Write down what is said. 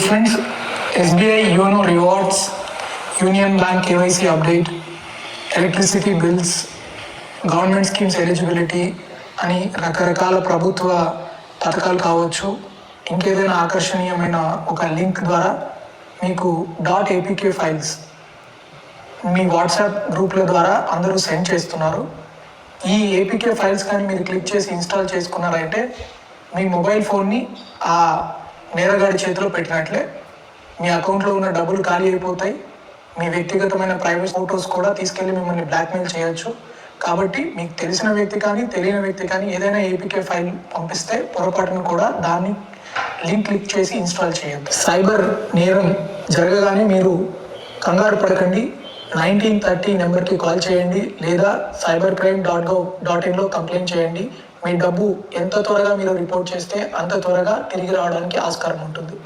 friends, SBI YONO rewards, Union Bank KYC update, electricity bills, government schemes eligibility అని రకరకాల ప్రభుత్వ పథకాలు కావచ్చు, ఇంకేదైనా ఆకర్షణీయమైన ఒక లింక్ ద్వారా మీకు .apk ఫైల్స్ మీ వాట్సాప్ గ్రూప్ల ద్వారా అందరూ సెండ్ చేస్తున్నారు. ఈ ఏపీకే ఫైల్స్ కానీ మీరు క్లిక్ చేసి ఇన్స్టాల్ చేసుకున్నారంటే మీ మొబైల్ ఫోన్ని ఆ నేరగాడి చేతిలో పెట్టినట్లే. మీ అకౌంట్లో ఉన్న డబ్బులు ఖాళీ అయిపోతాయి. మీ వ్యక్తిగతమైన ప్రైవేట్ ఫొటోస్ కూడా తీసుకెళ్ళి మిమ్మల్ని బ్లాక్మెయిల్ చేయొచ్చు. కాబట్టి మీకు తెలిసిన వ్యక్తి కానీ తెలియని వ్యక్తి కానీ ఏదైనా ఏపీకే ఫైల్ పంపిస్తే పొరపాటును కూడా దాన్ని లింక్ క్లిక్ చేసి ఇన్స్టాల్ చేయొద్దు. సైబర్ నేరం జరగగానే మీరు కంగారు పడకండి. 1930 నెంబర్కి కాల్ చేయండి లేదా cybercrime.gov.in కంప్లైంట్ చేయండి. మీ డబ్బు ఎంత త్వరగా మీరు రిపోర్ట్ చేస్తే అంత త్వరగా తిరిగి రావడానికి ఆస్కారం ఉంటుంది.